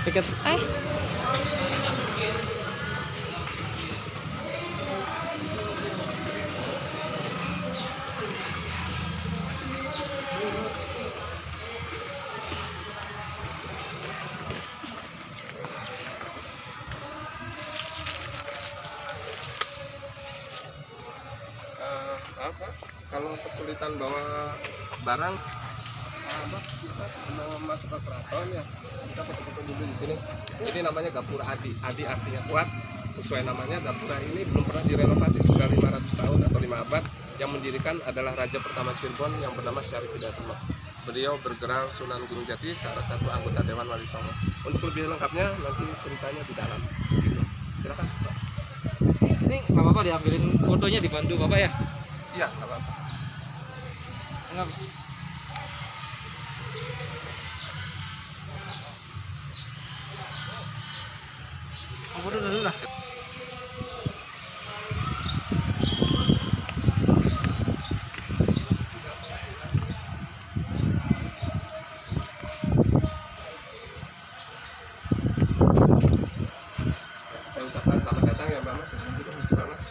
Dekat. Ay. Apa kalau kesulitan bawa barang kita mau masuk ke keraton ya kita foto-foto dulu di sini. Ini namanya Gapura Adi. Adi artinya kuat. Sesuai namanya, Gapura ini belum pernah direnovasi, sudah 500 tahun atau 5 abad. Yang mendirikan adalah raja pertama Cirebon yang bernama Syarif Hidayatullah. Beliau bergerak Sunan Gunung Jati, salah satu anggota Dewan Wali Songo. Untuk lebih lengkapnya nanti ceritanya di dalam. Gitu. Silakan, Pak. Ini nggak apa-apa diambilin fotonya dibantu Bapak ya? Iya, nggak apa-apa. Enggak. Foto dulu lah. Saya ucapkan selamat datang ya Mbak Mas, Mbak Mas.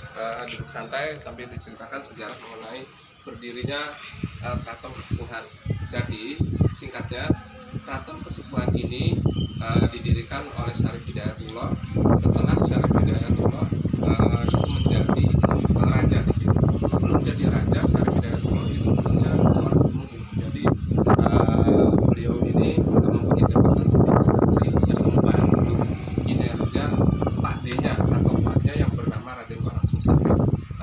Duduk santai sambil diceritakan sejarah mengenai berdirinya Keraton Kesepuhan. Jadi singkatnya, Keraton Kesepuhan ini didirikan oleh Syarif Hidayatullah setelah Syarif Hidayatullah itu menjadi raja di sini. Sebelum jadi raja, Syarif Hidayatullah itu punya seorang pemimpin. Jadi beliau ini mempunyai jabatan sebagai menteri yang membantu kinerja pakdenya atau paknya yang bernama Raden Walang Sungsang.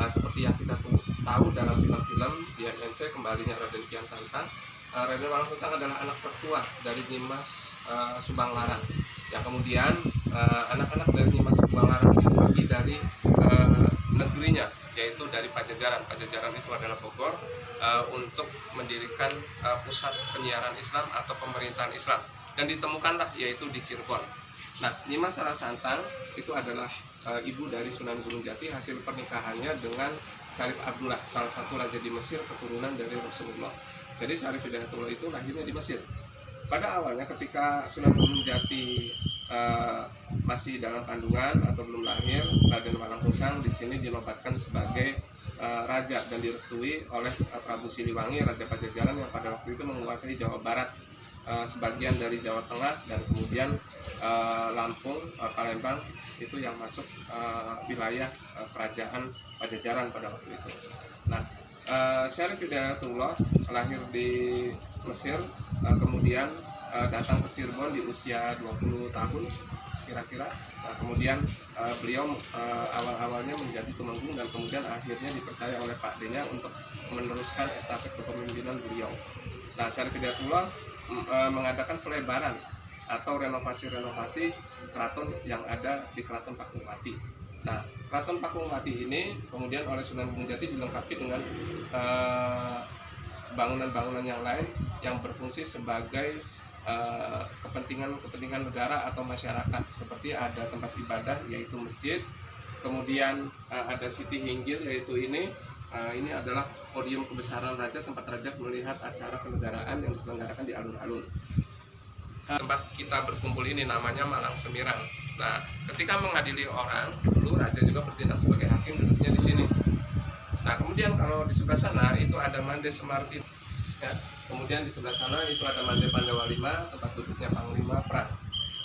Seperti yang kita tahu dalam film-film di MNC Kembalinya Raden Kian Santang, Raden Walang Sungsang adalah anak tertua dari Nimas Subang Larang. Yang kemudian anak-anak dari Nimas Subang Larang ini pergi dari negerinya, yaitu dari Pajajaran. Pajajaran itu adalah Bogor, untuk mendirikan pusat penyiaran Islam atau pemerintahan Islam. Dan ditemukanlah yaitu di Cirebon. Nah, Nimas Rarasantang itu adalah ibu dari Sunan Gunung Jati, hasil pernikahannya dengan Syarif Abdullah, salah satu raja di Mesir keturunan dari Rasulullah. Jadi Syarif Hidayatullah itu lahirnya di Mesir. Pada awalnya ketika Sunan Gunung Jati masih dalam kandungan atau belum lahir, Raden Walang Sungsang di sini dinobatkan sebagai raja dan direstui oleh Prabu Siliwangi, Raja Pajajaran yang pada waktu itu menguasai Jawa Barat, sebagian dari Jawa Tengah, dan kemudian Lampung, Palembang itu yang masuk wilayah kerajaan Pajajaran pada waktu itu. Nah, Syarif Hidayatullah lahir di Mesir, kemudian datang ke Cirebon di usia 20 tahun kira-kira. Nah, kemudian beliau awal-awalnya menjadi tumenggung dan kemudian akhirnya dipercaya oleh pakdenya untuk meneruskan estafet kepemimpinan beliau. Nah, Syarif Hidayatullah mengadakan pelebaran atau renovasi-renovasi keraton yang ada di Keraton Pakuwati. Nah, Keraton Pakuwati ini kemudian oleh Sunan Gunung Jati dilengkapi dengan bangunan-bangunan yang lain yang berfungsi sebagai kepentingan negara atau masyarakat, seperti ada tempat ibadah yaitu masjid, kemudian ada Siti Hinggil yaitu ini adalah podium kebesaran raja, tempat raja melihat acara kenegaraan yang diselenggarakan di alun-alun. Tempat kita berkumpul ini namanya Malang Semirang. Nah, ketika mengadili orang, dulu raja juga bertindak sebagai hakim, duduknya di sini. Nah, kemudian kalau di sebelah sana itu ada Mande Semarti, ya. Kemudian di sebelah sana itu ada Mande Pandawa V, tempat duduknya Panglima Perang.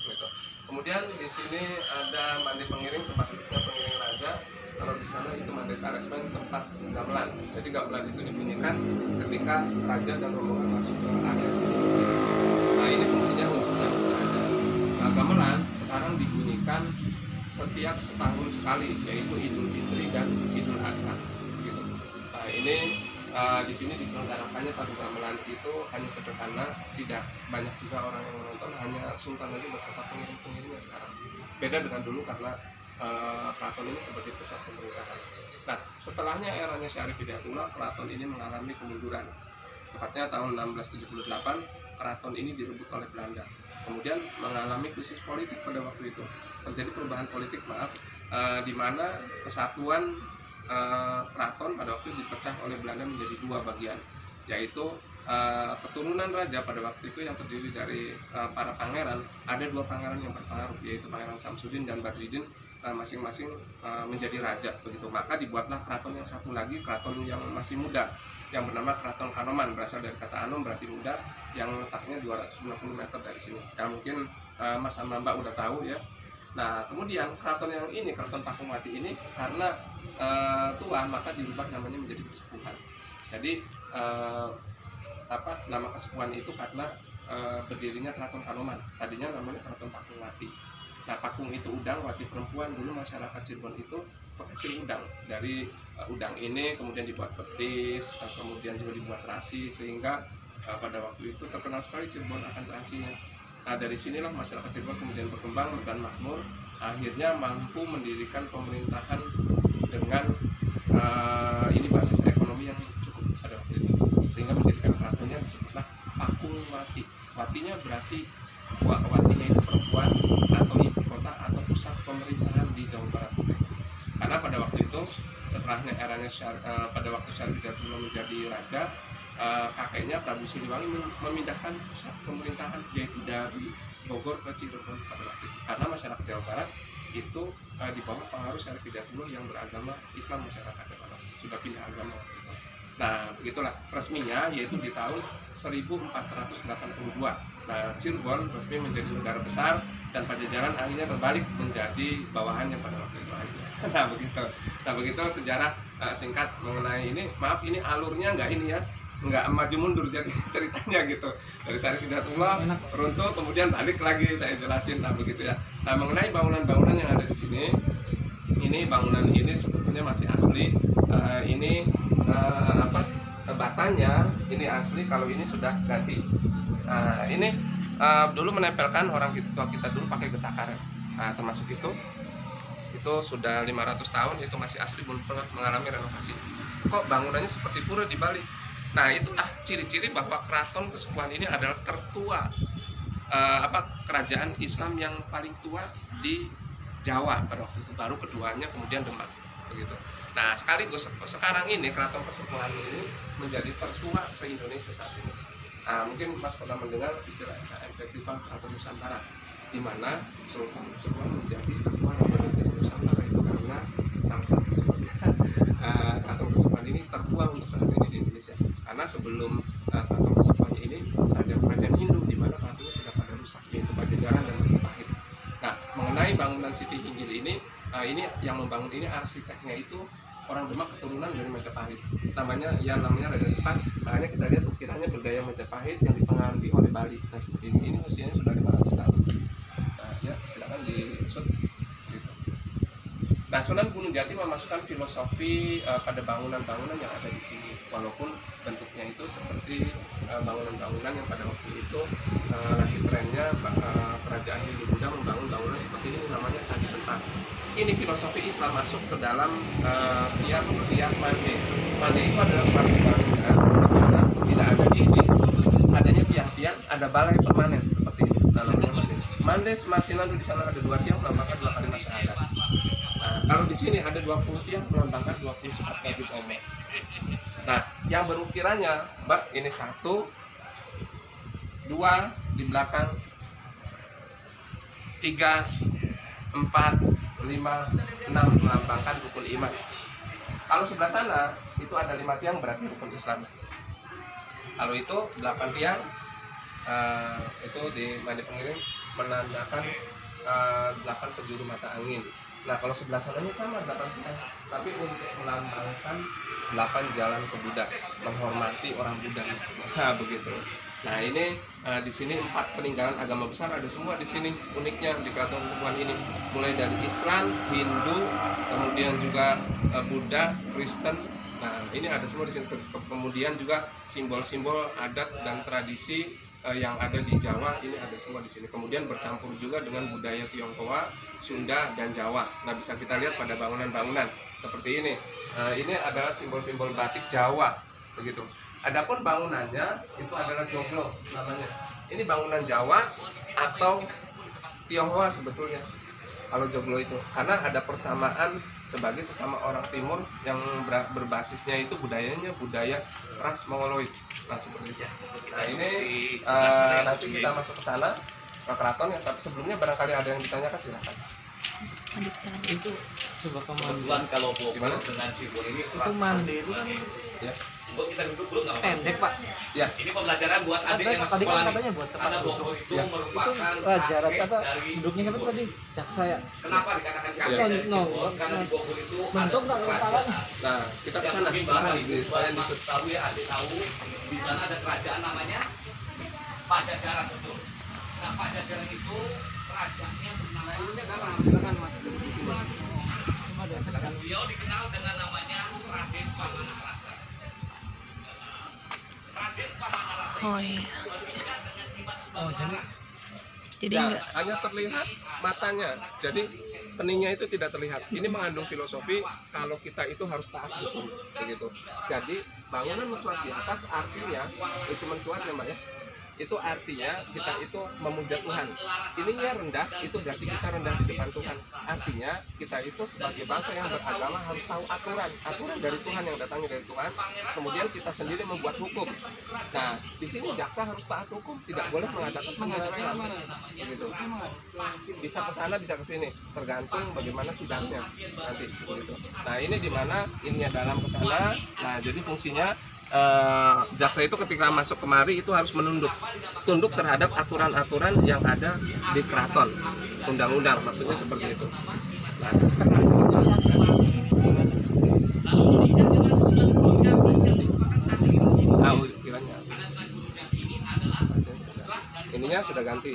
Gitu. Kemudian di sini ada Mande Pengiring, tempat duduknya pengiring raja. Kalau di sana itu Mande Karesmen, tempat gamelan. Jadi gamelan itu dibunyikan ketika raja dan rombongan masuk ke area sini. Nah, ini fungsinya untuk menyambut raja. Nah, gamelan sekarang dibunyikan setiap setahun sekali, yaitu Idul Fitri dan Idul Adha. Gitu. Nah, ini di sini diselenggarakannya tabuh gamelan itu hanya sederhana, tidak banyak juga orang yang menonton, hanya Sultan aja beserta pengiring-pengiringnya sekarang. Beda dengan dulu karena keraton ini sebagai pusat pemerintahan. Nah, setelahnya eranya Syarif Hidayatullah, keraton ini mengalami kemunduran. Tepatnya tahun 1678, keraton ini direbut oleh Belanda. Kemudian mengalami krisis politik pada waktu itu. Terjadi perubahan politik, di mana kesatuan keraton pada waktu itu dipecah oleh Belanda menjadi dua bagian, yaitu keturunan raja pada waktu itu yang terdiri dari para pangeran. Ada 2 pangeran yang berpengaruh, yaitu Pangeran Samsudin dan Badruddin, masing-masing menjadi raja begitu. Maka dibuatlah keraton yang satu lagi, keraton yang masih muda, yang bernama Keraton Kanoman, berasal dari kata anom berarti muda, yang letaknya 250 meter dari sini. Ya mungkin Mas sama Mbak udah tahu ya. Nah kemudian keraton yang ini, Keraton Pakumati ini, karena tua maka dirubah namanya menjadi Kesepuhan. Jadi nama Kesepuhan itu karena berdirinya Keraton Kanoman. Tadinya namanya Keraton Pakumati. Nah pakung itu udang, wati perempuan. Dulu masyarakat Cirebon itu penghasil udang. Dari udang ini kemudian dibuat petis, kemudian juga dibuat terasi, sehingga pada waktu itu terkenal sekali Cirebon akan terasinya. Nah dari sinilah masyarakat Cirebon kemudian berkembang dan makmur, akhirnya mampu mendirikan pemerintahan dengan ini basis ekonomi yang cukup pada waktu itu, sehingga mendirikan keratonnya disebutlah Pakumati. Watinya berarti watinya itu perempuan atau ibu kota atau pusat pemerintahan di Jawa Barat. Karena pada waktu itu setelahnya eranya pada waktu Syarif Hidayatullah menjadi raja, kakeknya Prabu Siliwangi memindahkan pusat pemerintahan yaitu dari Bogor ke Cirebon pada waktu itu. Karena masyarakat Jawa Barat itu di bawah pengaruh Syarif Hidayatullah yang beragama Islam, masyarakatnya pada waktu itu sudah pindah agama waktu itu. Nah begitulah resminya, yaitu di tahun 1482. Nah Cirebon resmi menjadi negara besar dan Pajajaran akhirnya terbalik menjadi bawahannya pada waktu itu aja. Nah begitu sejarah singkat mengenai ini. Maaf ini alurnya nggak maju mundur jadi ceritanya gitu, dari Syarif Hidayatullah runtuh kemudian balik lagi saya jelasin. Nah begitu ya. Nah mengenai bangunan-bangunan yang ada di sini, ini bangunan ini sebetulnya masih asli. Ini batanya ini asli, kalau ini sudah ganti. Ini dulu menempelkan orang tua kita dulu pakai getah karet. Nah termasuk itu sudah 500 tahun, itu masih asli, belum pernah mengalami renovasi. Kok bangunannya seperti pura di Bali? Nah itulah ciri-ciri bahwa Keraton Kesepuhan ini adalah tertua kerajaan Islam yang paling tua di Jawa pada waktu itu, baru keduanya kemudian Demak begitu. Nah sekaligus sekarang ini Keraton Kesepuhan ini menjadi tertua se-Indonesia saat ini. Nah, mungkin Mas pernah mendengar istilah Festival Keraton Nusantara, di mana Sultan Kesepuhan menjadi tertua Raja Nusantara itu karena salah satu sebabnya Keraton Kesepuhan ini tertua untuk saat ini di Indonesia. Karena sebelum Keraton Kesepuhan ini kerajaan Hindu, di mana keratonnya sudah pada rusak, yaitu Pajajaran dan Majapahit. Nah mengenai bangunan Siti Hinggil ini yang membangun ini arsiteknya itu orang Demak keturunan dari Majapahit, namanya Raja Sepat. Makanya kita lihat ukirannya berdaya Majapahit yang dipengaruhi oleh Bali. Nah seperti ini usianya sudah 500 tahun. Nah ya silakan disut gitu. Nah Sunan Gunung Jati memasukkan filosofi pada bangunan-bangunan yang ada di sini, walaupun bentuknya itu seperti bangunan-bangunan yang pada waktu itu lagi trennya kerajaan Hindu Buddha membangun bangunan seperti ini, namanya Candi Bentang. Ini filosofi Islam masuk ke dalam tiang mande. Mande itu adalah suatu bangunan dimana tidak ada dinding, adanya tiang-tiang, ada balai permanen seperti ini. Namanya mande. Mande semakin lalu di sana ada 2 tiang melambangkan 2 kalimat syahadat. Nah, kalau di sini ada 20 tiang melambangkan 20 sifat wajib omong. Nah, yang berukirannya, Mbak, ini 1, 2 di belakang, 3, 4, 5, 6 melambangkan rukun iman. Kalau sebelah sana itu ada 5 tiang berarti rukun Islam. Kalau itu 8 tiang itu di mandi pengiring menandakan 8 penjuru mata angin. Nah kalau sebelah sananya sama 8 tiang, tapi untuk melambangkan 8 jalan ke Buddha, menghormati orang Buddha. Nah begitu. Nah ini di sini 4 peninggalan agama besar ada semua di sini, uniknya di Keraton Kesepuhan ini, mulai dari Islam, Hindu, kemudian juga Buddha, Kristen. Nah ini ada semua di sini. Kemudian juga simbol-simbol adat dan tradisi yang ada di Jawa ini ada semua di sini. Kemudian bercampur juga dengan budaya Tionghoa, Sunda dan Jawa. Nah bisa kita lihat pada bangunan-bangunan seperti ini. Ini adalah simbol-simbol batik Jawa begitu. Adapun bangunannya itu adalah joglo namanya. Ini bangunan Jawa atau Tionghoa sebetulnya. kalau joglo itu, karena ada persamaan sebagai sesama orang timur yang berbasisnya itu budayanya budaya ras Mongoloid. Nah seperti itu. Nah ini nanti kita masuk ke sana ke keraton ya, tapi sebelumnya barangkali ada yang ditanyakan silakan. Itu coba Kebetulan kalau Gimana? dengan simbol ini itu mandi itu kan Ya. kita duduk dulu nggak apa-apa. pendek Pak. Ya. Ini pembelajaran buat adik yang Tadi sekolah kan nih. katanya buat Karena Bogor itu Ya. merupakan Jarak kakek apa dari duduknya siapa Bogor. tadi? Jaksa ya. Kenapa dikatakan kakek Ya. dari No, Bogor? Karena di Bogor itu bentuk nggak ada kepalanya? Nah kita ke yang sana mungkin silakan Bapak Ibu supaya Mas tahu ya, adik tahu di sana ada kerajaan namanya Pajajaran, betul. Nah Pajajaran itu kerajaannya bernama Silakan Mas duduk di sini. beliau dikenal dengan namanya Raden Pamanarasa. Raden Pamanarasa Oh iya. Oh, Jadi ya, enggak. hanya terlihat matanya, jadi keningnya itu tidak terlihat. Ini mengandung filosofi kalau kita itu harus taat hukum, begitu. Jadi bangunan mencuat di atas artinya itu mencuat ya Mbak ya. Itu artinya kita itu memuja Tuhan. Ininya rendah, itu berarti kita rendah di depan Tuhan. Artinya kita itu sebagai bangsa yang beragama harus tahu aturan dari Tuhan yang datangnya dari Tuhan. Kemudian kita sendiri membuat hukum. Nah, di sini jaksa harus taat hukum, tidak boleh mengadakan penyerangan. Begitu. Bisa ke sana, bisa ke sini, tergantung bagaimana sidangnya nanti. Begitu. Nah, ini di mana ininya dalam ke sana. Nah, jadi fungsinya jaksa itu ketika masuk kemari itu harus tunduk terhadap aturan-aturan yang ada di keraton, undang-undang, maksudnya seperti itu. Nah, tahu kiranya ininya sudah ganti,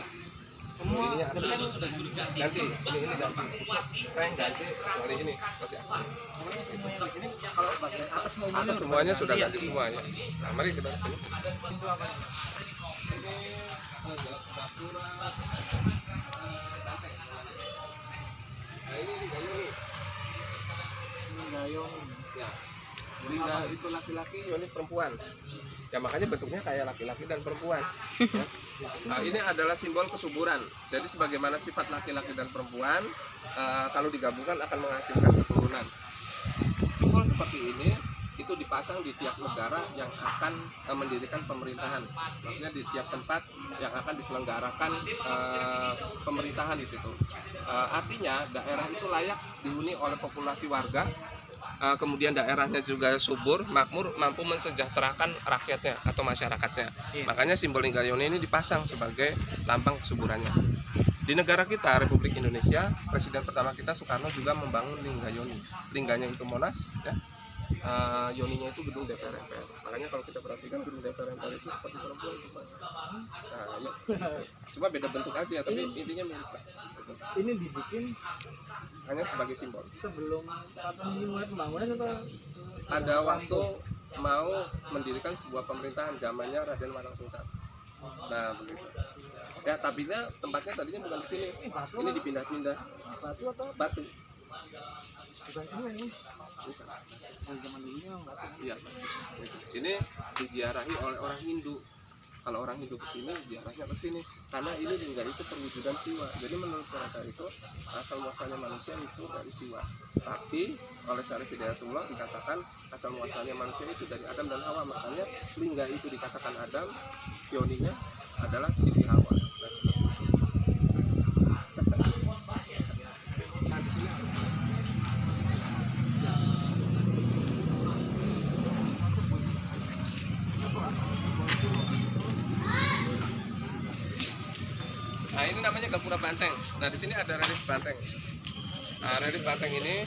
ininya asli ganti, ini ganti, prank ganti, kecuali ini masih asli. Kalau bagian atas mau Atas semuanya sudah ganti semuanya. Nah, mari kita kesini. Nah, ini gayung. ya, Lingga itu laki-laki, Yoni perempuan. Ya makanya bentuknya kayak laki-laki dan perempuan. Ya. Nah, ini adalah simbol kesuburan. Jadi sebagaimana sifat laki-laki dan perempuan, kalau digabungkan akan menghasilkan keturunan. Simbol seperti ini itu dipasang di tiap negara yang akan mendirikan pemerintahan. Maksudnya di tiap tempat yang akan diselenggarakan pemerintahan di situ. Artinya daerah itu layak dihuni oleh populasi warga. Kemudian daerahnya juga subur, makmur, mampu mensejahterakan rakyatnya atau masyarakatnya. Makanya simbol Linggayoni ini dipasang sebagai lambang kesuburannya. Di negara kita, Republik Indonesia, Presiden pertama kita Soekarno juga membangun Linggayoni. Lingganya itu Monas, ya. Yoninya itu gedung DPR MPR. Makanya kalau kita perhatikan gedung DPR MPR itu seperti perempuan. Nah, ya. Cuma beda bentuk aja, tapi intinya mirip. Ini dibikin Hanya sebagai simbol. sebelum kapan dimulai pembangunan atau Ada waktu mau mendirikan sebuah pemerintahan zamannya Raden Walang Sungsang. Nah, begitu. Ya, tapinya tempatnya tadinya bukan di sini. Ini dipindah-pindah. batu atau Batu. bukan sini ini? Dari zaman dulu memang batu. Iya. Ini diziarahi oleh orang Hindu. Kalau orang Hindu ke sini, ziarahnya ke sini. Karena ini juga itu perwujudan siwa. Jadi menurut mereka itu asal muasalnya manusia itu dari siwa. Tapi oleh Syarif Hidayatullah dikatakan asal muasalnya manusia itu dari Adam dan Hawa. Makanya lingga itu dikatakan Adam, yoninya adalah Siti Hawa. Nah, seperti itu. Nah, di sini nah ini namanya Gapura Banteng. Nah di sini ada relief banteng. Nah relief banteng ini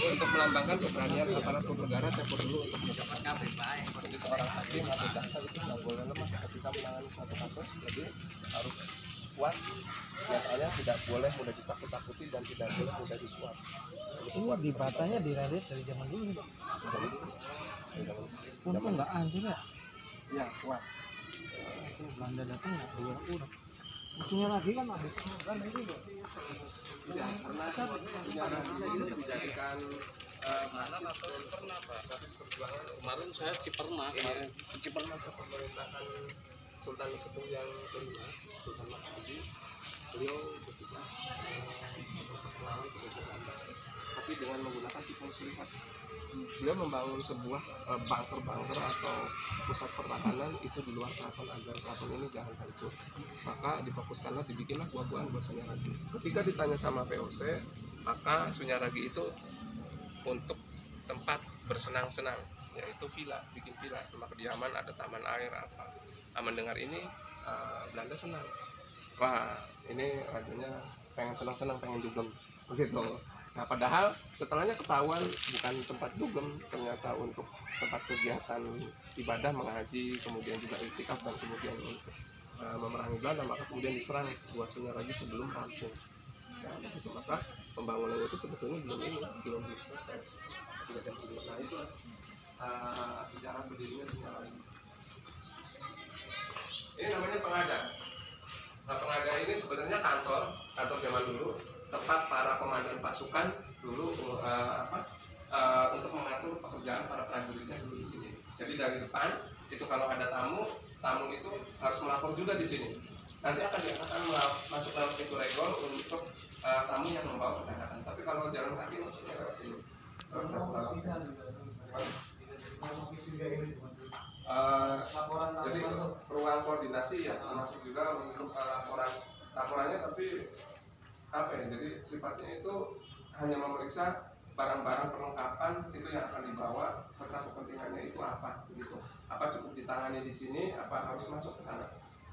untuk melambangkan keberanian aparatur negara tempo dulu untuk menegakkan HAM. Jadi seorang hakim atau jaksa itu tidak boleh lemah ketika menangani suatu kasus. Jadi harus kuat. Biasanya tidak boleh mudah ditakut-takuti dan tidak boleh mudah disuap. Ini di batanya diredit dari zaman dulu nih Pak. Untung nggak hancur ya. Ya kuat. Belanda datang nggak diurak-urak. Musuhnya lagi kan habis kan itu ya. Ya karena sejarah ini dijadikan Kemarin saya Ciperma, Ciperna pemerintahan Sultan Sepuh yang kelima, Sultan Mahmudi. Beliau ketika dengan menggunakan tifus lipat. Beliau membangun sebuah bunker-bunker atau pusat pertahanan itu di luar keraton agar keraton ini jangan hancur. Maka difokuskanlah, dibikinlah gua-guaan buat Sunyaragi. Ketika ditanya sama VOC, maka Sunyaragi itu untuk tempat bersenang-senang, yaitu villa, bikin villa, rumah kediaman, ada taman air apa. Mendengar ini Belanda senang. Wah, ini rajanya pengen senang-senang, pengen dugem begitu. Nah, padahal setelahnya ketahuan bukan tempat dugem, ternyata untuk tempat kegiatan ibadah, mengaji, kemudian juga iktikaf, dan kemudian untuk memerangi Belanda. Maka kemudian diserang buat Sunyaragi sebelum rampung. Nah, begitu. Maka pembangunan itu sebetulnya belum selesai. Nah, itu sejarah berdirinya Sunyaragi. Ini namanya Pengada. Nah, Pengada ini sebenarnya kantor zaman dulu, tempat para komandan pasukan dulu untuk mengatur pekerjaan para prajuritnya dulu di sini. Jadi dari depan itu kalau ada tamu itu harus melapor juga di sini. Nanti akan diarahkan masuk dalam pintu regol untuk tamu yang membawa kedatangan. Tapi kalau jalan kaki masuknya lewat sini. Jadi ruang koordinasi ya termasuk juga untuk laporannya, tapi jadi sifatnya itu hanya memeriksa barang-barang perlengkapan itu yang akan dibawa serta kepentingannya itu apa begitu. Apa cukup ditangani di sini, apa harus masuk ke sana.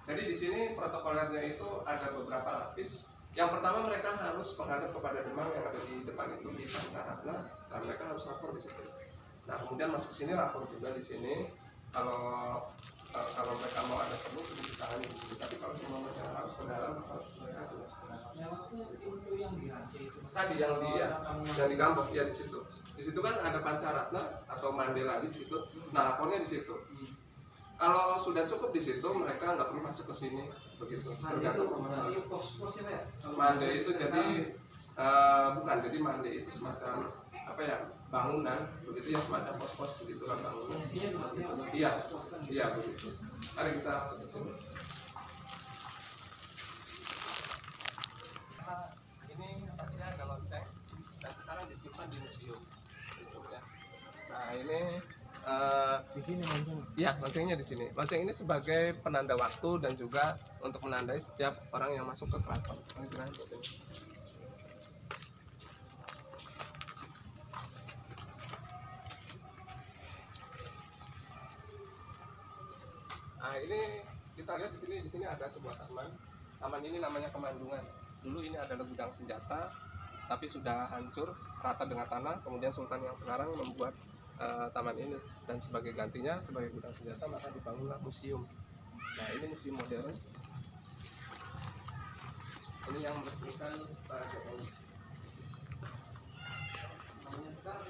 Jadi di sini protokolernya itu ada beberapa lapis. Yang pertama, mereka harus menghadap kepada demang yang ada di depan itu di Pancaratna, dan mereka harus lapor di situ. Nah, kemudian masuk sini, lapor juga di sini. Kalau mereka mau ada perlu sudah ditangani di sini. Tapi kalau semuanya harus ke dalam, mereka harus tadi yang di Gambok ya di situ. Di situ kan ada Pancaratna atau Mande lagi di situ. Nah, lapornya di situ. Kalau sudah cukup di situ, mereka nggak perlu masuk ke sini begitu. Tergantung Mande itu jadi bukan, jadi Mande itu semacam apa ya, bangunan begitu ya, semacam pos-pos begitulah bangunan. Iya begitu. Mari kita masuk ke sini. Ini tadinya ada lonceng dan sekarang disimpan di museum. Nah, ini Di sini lonceng. iya, loncengnya di sini. Lonceng ini sebagai penanda waktu dan juga untuk menandai setiap orang yang masuk ke keraton. Nah, ini kita lihat di sini ada sebuah taman. Taman ini namanya Kemandungan. Dulu ini adalah gudang senjata, tapi sudah hancur rata dengan tanah. Kemudian Sultan yang sekarang membuat taman ini, dan sebagai gantinya sebagai gudang senjata maka dibangunlah museum. Nah, ini museum modern. Ini yang meresmikan Pak Jokowi. Namanya sekarang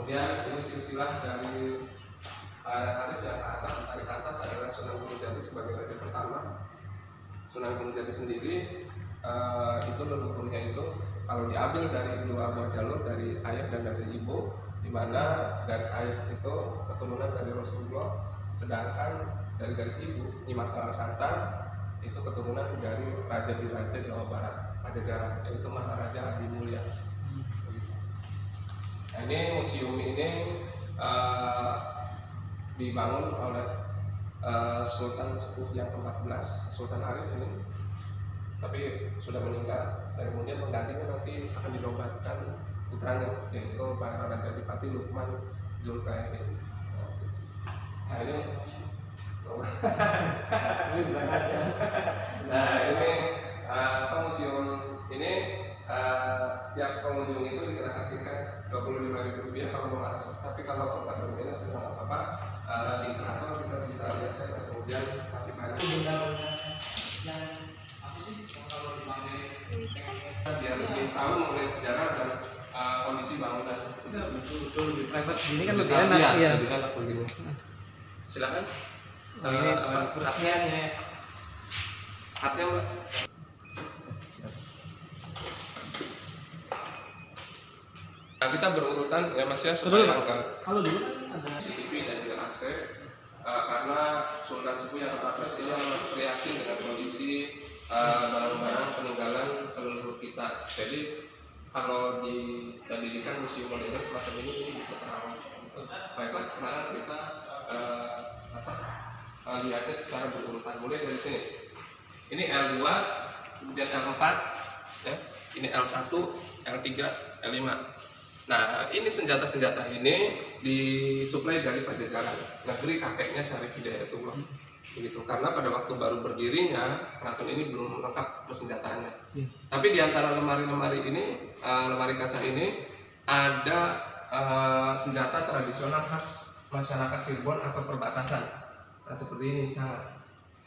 kemudian ini silsilah dari Arif yang ke atas adalah Sunan Gunung Jati sebagai raja pertama. Sunan Gunung Jati sendiri itu leluhurnya itu kalau diambil dari dua buah jalur, dari ayah dan dari ibu, di mana garis ayah itu keturunan dari Rasulullah, sedangkan dari garis ibu Nimas Larasanta itu keturunan dari raja di raja Jawa Barat, Pajajaran, yaitu Maharaja Adi Mulia. Nah, ini museum ini dibangun oleh Sultan Sepuh yang ke-14, Sultan Arif ini, tapi sudah meninggal. Dan kemudian penggantinya nanti akan dinobatkan putranya, yaitu Pangeran Raja Adipati Lukman Zulkarnain. Nah, ini nah, ini museum ini setiap pengunjung itu dikenakan tiket Rp25.000 kalau mau masuk. Tapi kalau kontak berbeda sudah nggak apa-apa. Di kantor kita bisa lihat ya, kemudian masih banyak. Biar lebih tahu mengenai sejarah dan kondisi bangunan. Betul lebih private. Ini kan lebih Iya, enak ya. lebih enak begini. Silakan. Ini kursinya ya. Hatnya Mbak. Nah, kita berurutan ya Mas ya supaya Kalau dulu kan ada CCTV dan juga AC karena Sultan Sepuh yang ke-14 ini prihatin dengan kondisi barang-barang peninggalan leluhur kita. Jadi kalau didirikan museum modern semacam ini bisa terawat. Baiklah, sekarang kita lihatnya secara berurutan. Mulai dari sini. Ini L2, kemudian L4, ya. Ini L1, L3, L5. Nah, ini senjata-senjata ini disuplai dari Pajajaran, negeri kakeknya Syarif Hidayatullah. Begitu. Karena pada waktu baru berdirinya, keraton ini belum lengkap persenjataannya. Tapi di antara lemari-lemari ini, lemari kaca ini ada senjata tradisional khas masyarakat Cirebon atau perbatasan. Nah, seperti ini cangat.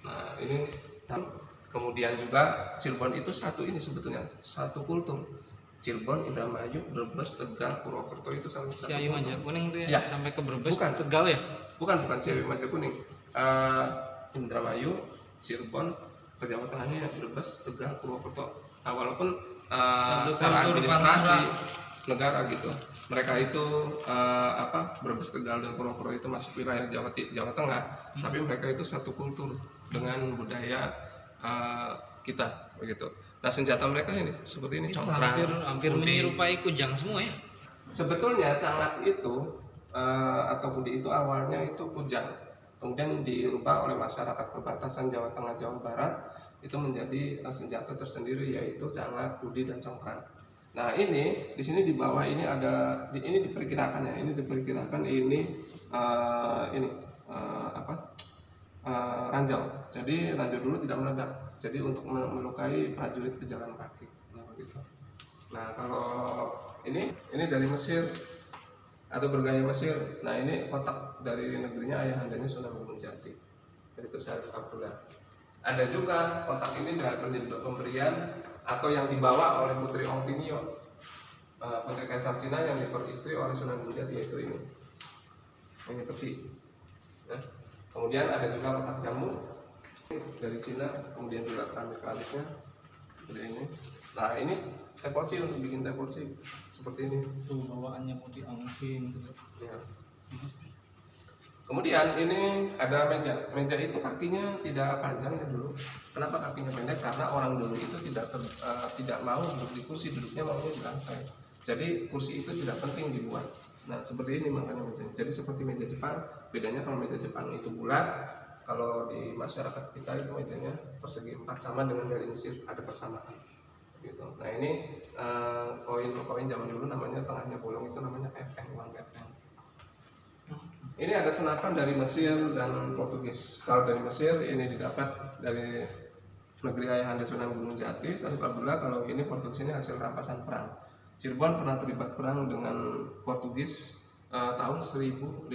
Nah, ini cangat. Kemudian juga Cirebon itu satu ini sebetulnya, satu kultur. Cirebon, Indramayu, Brebes, Tegal, Purwokerto itu satu. Ciayu Majakuning itu ya, sampai ke Brebes, bukan. Tegal ya? Bukan Ciayu Majakuning. Indramayu, Cirebon, ke Jawa Tengahnya Brebes, Tegal, Purwokerto. Nah, walaupun secara administrasi negara gitu, mereka itu Brebes, Tegal dan Purwokerto itu masuk wilayah Jawa Tengah, tapi mereka itu satu kultur dengan budaya kita begitu. Nah, senjata mereka ini seperti ini, congkrang, hampir menyerupai kujang semua ya. Sebetulnya cangat itu atau budi itu awalnya itu kujang, kemudian dirubah oleh masyarakat perbatasan Jawa Tengah Jawa Barat itu menjadi senjata tersendiri, yaitu cangat, budi dan congkrang. Nah, ini di sini di bawah ini ada ini diperkirakan ya, ini diperkirakan ini ranjau. Jadi ranjau dulu tidak meledak. Jadi untuk melukai prajurit pejalan kaki. Nah, begitu. Nah, kalau ini dari Mesir atau bergaya Mesir. Nah, ini kotak dari negerinya ayahandanya Sunan Gunung Jati. Yaitu Syarif Abdullah. Ada juga kotak ini dari pemberian atau yang dibawa oleh Putri Ongtinio, Putri Kaisar Cina yang diperistri oleh Sunan Gunung Jati, yaitu ini. Ini peti. Ya. Kemudian ada juga kotak jamu dari Cina, kemudian juga keramik-keramiknya seperti ini. Nah, ini teh poci untuk bikin teh poci seperti ini. Tuh bawaannya mau diangkin gitu. Ya. Kemudian ini ada meja. Meja itu kakinya tidak panjang ya dulu. Kenapa kakinya pendek? Karena orang dulu itu tidak mau duduk di kursi, duduknya maunya di lantai. Jadi kursi itu tidak penting dibuat. Nah, seperti ini makanya mejanya. Jadi seperti meja Jepang. Bedanya kalau meja Jepang itu bulat, kalau di masyarakat kita itu mejanya persegi 4 sama dengan dari Mesir, ada persamaan gitu. Nah, ini koin zaman dulu namanya tengahnya bolong, itu namanya kepeng, uang kepeng. Ini ada senapan dari Mesir dan Portugis. Kalau dari Mesir ini didapat dari negeri ayahanda Sunan Gunung Jati, Syarif Abdullah. Kalau ini Portugis ini hasil rampasan perang. Cirebon pernah terlibat perang dengan Portugis tahun 1527.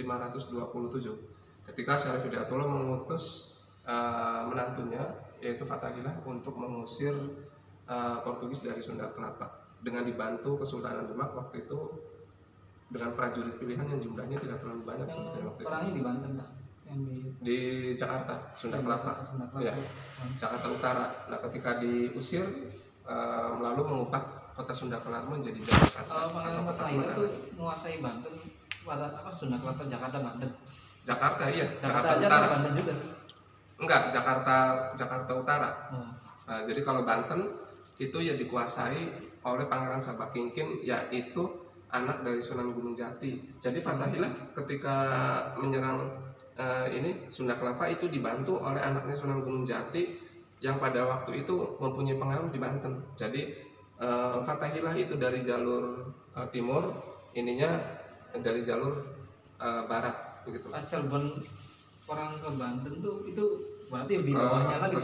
Ketika Syarif Hidayatullah mengutus menantunya yaitu Fatahillah untuk mengusir Portugis dari Sunda Kelapa dengan dibantu Kesultanan Demak waktu itu dengan prajurit pilihan yang jumlahnya tidak terlalu banyak sebetulnya waktu itu. Perangnya di Banten tak? Di Jakarta, Sunda Kelapa. Ya, Jakarta Utara. Nah, ketika diusir lalu mengubah kota Sunda Kelapa menjadi Jakarta. Pangeran Fatahillah itu menguasai Banten, Sunda Kelapa, Jakarta, Banten. Jakarta, iya. Jakarta aja Utara. Banten juga. Enggak, Jakarta Utara. Nah, jadi kalau Banten itu ya dikuasai oleh Pangeran Sabah Kingkin, yaitu anak dari Sunan Gunung Jati. Jadi Fatahillah ketika menyerang ini Sunda Kelapa itu dibantu oleh anaknya Sunan Gunung Jati yang pada waktu itu mempunyai pengaruh di Banten. Jadi Fatahillah itu dari jalur timur, ininya dari jalur barat. Begitu. Pas Cirebon orang ke Banten tuh itu berarti di bawahnya lagi,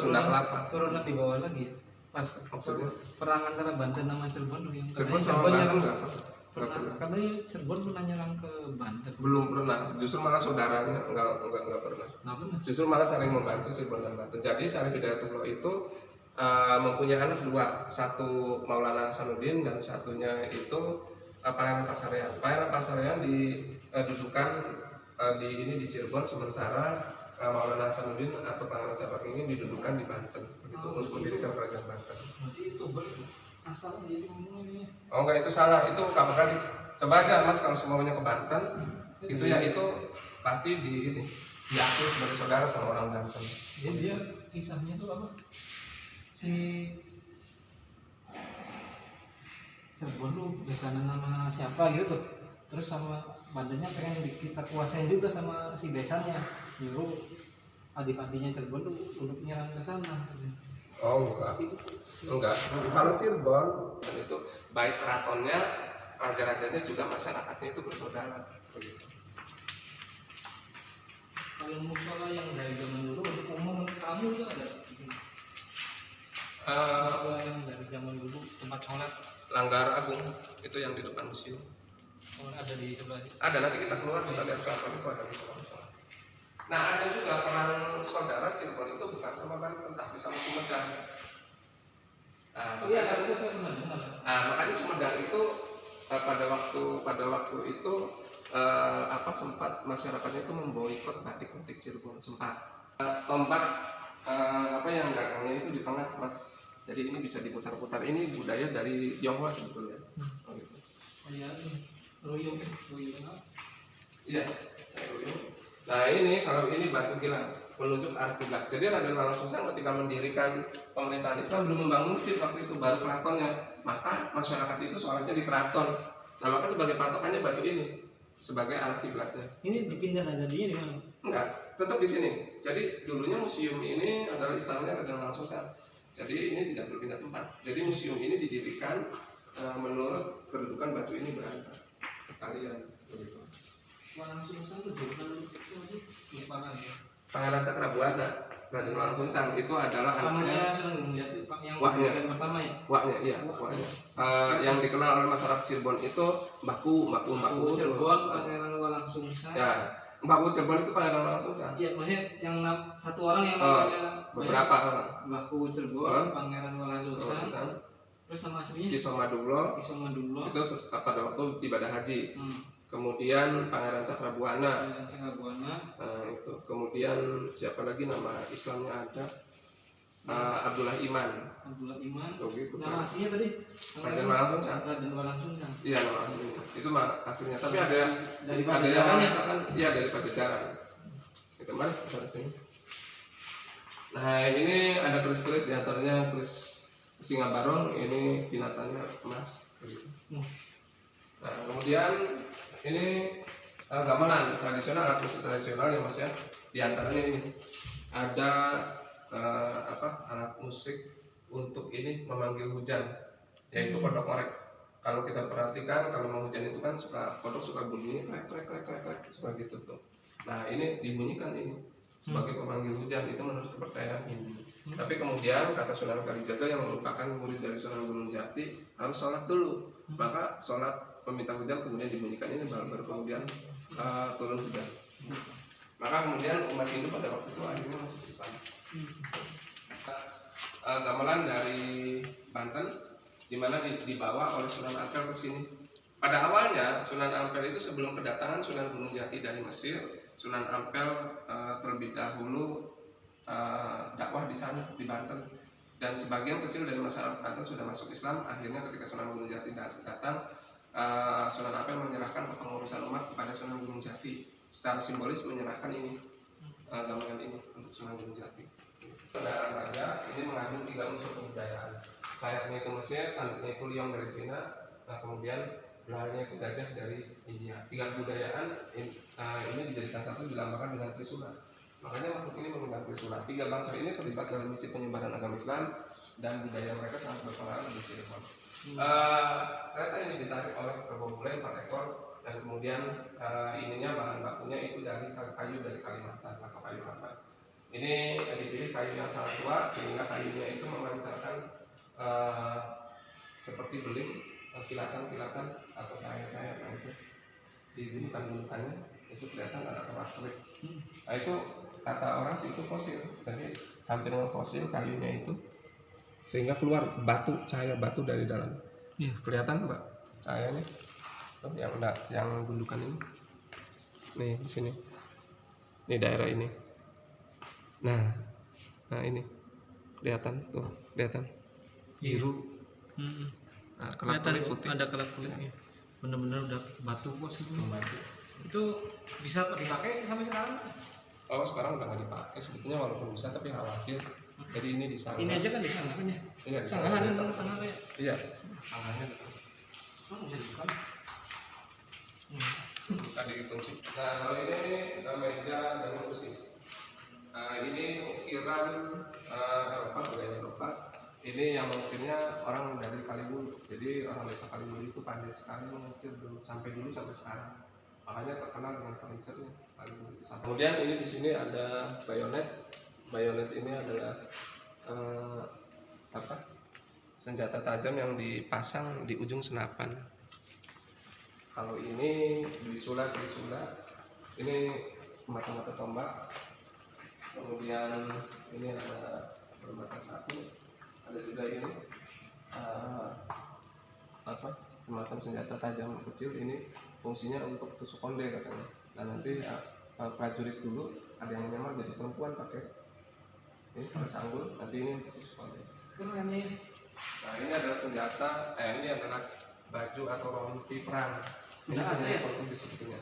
turunan di bawah lagi. Pas maksudnya perang antara Banten sama Cirebon yang Cirebon sama Banten enggak pernah, katanya Cirebon pernah nyerang ke Banten. Belum pernah, justru malah saudaranya enggak pernah. Nggak pernah. Justru malah saling membantu Cirebon dan Banten. Jadi Syarif Hidayatullah itu mempunyai anak dua, satu Maulana Hasanuddin dan satunya itu Pangeran Pasarean. Pangeran Pasarean didudukan di Cirebon, sementara Maulana Hasanuddin atau Pangeran Sabak ini didudukan di Banten, begitu, untuk mendirikan kerajaan Banten. Berarti itu asal dia ngomongnya. Oh enggak, itu salah, itu kabar tadi. Coba aja Mas kalau semuanya ke Banten, itu ya itu pasti diakui sebagai saudara sama orang Banten. Dia kisahnya tuh apa? Si Cirebon tuh besanan nama siapa gitu tuh. Terus sama Bantennya pengen kita kuasain juga sama si besannya. Nyuruh adik-adiknya Cirebon tuh untuk nyerang ke sana. Oh enggak. Kalau Cirebon dan itu baik keratonnya, raja-rajanya juga masyarakatnya itu bersaudara. Begitu. Kalau musola yang dari zaman dulu untuk umum kamu itu ada di sini. Musola yang dari zaman dulu tempat sholat. Langgar Agung itu yang di depan museum. Oh, ada di sebelah sini. Ada, nanti kita keluar kita lihat keraton itu ada di depan. Nah ada juga perang saudara Cirebon itu bukan sama Banten tapi sama Sumedang. Iya, kalau saya pernah dengar. Makanya Sumedang itu pada waktu itu sempat masyarakatnya itu memboikot batik-batik Cirebon, sempat. Tombak yang gagangnya itu di tengah, Mas. Jadi ini bisa diputar-putar. Ini budaya dari Tionghoa sebetulnya. Oh, gitu. Iya, ruyung. Iya, ruyung. Nah ini kalau ini batu gilang penunjuk arah kiblat. Jadi Raden Walang Sungsang ketika mendirikan pemerintahan Islam belum membangun masjid waktu itu, baru keratonnya. Maka masyarakat itu sholatnya di keraton. Nah maka sebagai patokannya batu ini sebagai arah kiblatnya. Ini dipindah jadinya di mana? Enggak, tetap di sini. Jadi dulunya museum ini adalah istilahnya Raden Walang Sungsang. Jadi ini tidak berpindah tempat. Jadi museum ini didirikan menurut kedudukan batu ini berada. Kalian begitu. Walang Sungsang itu julukan itu sih lupa lagi. Pangeran Cakrabuana, Raden Walang Sungsang itu adalah anaknya Sunan Gunung Jati yang Waknya. pertama ya. Waknya, iya, Waknya. Yang dikenal oleh masyarakat Cirebon itu Mbahku Cirebon, Pangeran Walang Sungsang. Ya, Mbahku Cirebon itu Pangeran Walang Sungsang. Iya, maksudnya yang satu orang yang namanya beberapa orang. Mbahku Cirebon, Pangeran Walang Sungsang. Terus nama aslinya Kisomadulo. Kisomadulo. Itu pada waktu ibadah haji. Kemudian Pangeran Cakrabuana. Itu. Kemudian siapa lagi nama Islamnya ada? Abdullah Iman. Oh, gitu. Nama aslinya tadi? Raden Walang Sungsang. Iya, nama aslinya. Itu aslinya. Tapi ada yang mengatakan iya dari Pajajaran. Itu mah pada sini. Nah, ini ada keris-keris di antaranya keris singa barong, ini binatangnya emas. Nah, kemudian ini gamelan tradisional, alat musik tradisional ya Mas ya. Di antaranya ini ada alat musik untuk ini memanggil hujan, yaitu kodok korek. Kalau kita perhatikan kalau mau hujan itu kan kodok suka bunyi krek seperti gitu tuh. Nah ini dibunyikan ini sebagai pemanggil hujan, itu menurut kepercayaan Hindu. Tapi kemudian kata Sunan Kalijaga yang merupakan murid dari Sunan Gunung Jati harus sholat dulu, maka sholat peminta hujan kemudian dibunyikan ini baru kemudian turun hujan. Maka kemudian umat Hindu pada waktu itu akhirnya masuk Islam. Gamelan dari Banten di mana dibawa oleh Sunan Ampel ke sini. Pada awalnya Sunan Ampel itu sebelum kedatangan Sunan Gunung Jati dari Mesir, Sunan Ampel terlebih dahulu dakwah di sana di Banten. Dan sebagian kecil dari masyarakat Banten sudah masuk Islam. Akhirnya ketika Sunan Gunung Jati datang, Sunan Ampel menyerahkan kepengurusan umat kepada Sunan Gunung Jati. Secara simbolis menyerahkan ini gamelan ini untuk Sunan Gunung Jati. Kendaraan raja ini mengandung 3 unsur kebudayaan. Sayapnya itu Mesir, tanduknya itu liong dari Cina, kemudian belahnya itu gajah dari India. 3 kebudayaan ini dijadikan satu, dilambangkan dengan Trisula. Makanya makhluk ini menggunakan Trisula. 3 bangsa ini terlibat dalam misi penyebaran agama Islam dan budaya mereka sangat berpengaruh di Cirebon. Kereta ini ditarik oleh kerbau bule 4 ekor dan kemudian ininya bahan bakunya itu dari kayu dari Kalimantan atau kayu rambat. Ini dipilih kayu yang sangat tua sehingga kayunya itu memancarkan seperti beling, kilatan-kilatan atau cahaya-cahaya. Nah itu di gundukan-gundukannya itu kelihatan ada terak-terik. Nah itu kata orang sih itu fosil, jadi hampir fosil kayunya itu sehingga keluar batu, cahaya batu dari dalam. Kelihatan Mbak cahayanya. yang enggak, yang gundukan ini. Nih di sini. Ini daerah ini. Nah ini kelihatan tuh, kelihatan biru. Nah, kelap kulit putih. ada kelap kulitnya. Bener-bener udah batu bos itu. Batu. Itu bisa dipakai sampai sekarang? Oh sekarang udah nggak dipakai sebetulnya, walaupun bisa tapi khawatir. Jadi ini di sana. Ini aja kan di sana kan ya? Iya di sana. Sana ada tanah kayak. Iya. Tangannya Oh, bisa dibuka. bisa dikunci. Nah kalau ini meja dan kursi. Ini ukiran Eropa, budaya Eropa. Ini yang mengukirnya orang dari Kaliwulu. Jadi orang desa Kaliwulu itu pandai sekali mengukir sampai sekarang. Makanya terkenal dengan furniture-nya Kaliwulu itu. Kemudian ini di sini ada bayonet. Bayonet ini adalah senjata tajam yang dipasang di ujung senapan. Kalau ini trisula, ini mata-mata tombak. Kemudian ini ada bermata sapi, ada juga ini semacam senjata tajam kecil. Ini fungsinya untuk tusuk konde katanya. Dan nanti prajurit dulu ada yang menyamar jadi perempuan pakai ini pakai sanggul, nanti ini untuk tusuk konde. Keren nih. Nah ini adalah senjata, ini adalah baju atau rompi perang. Ini Udah ada ya? Portugis sebetulnya.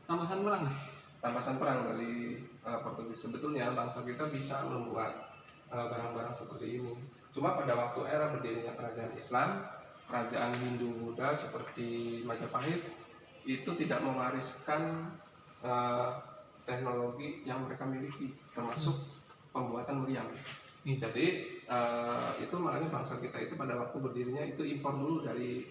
Rampasan perang. Rampasan perang dari Portugis. Sebetulnya bangsa kita bisa membuat barang-barang seperti ini. Cuma pada waktu era berdirinya kerajaan Islam, kerajaan Hindu Buddha seperti Majapahit itu tidak mewariskan teknologi yang mereka miliki, termasuk pembuatan meriam. Jadi itu makanya bangsa kita itu pada waktu berdirinya itu impor dulu dari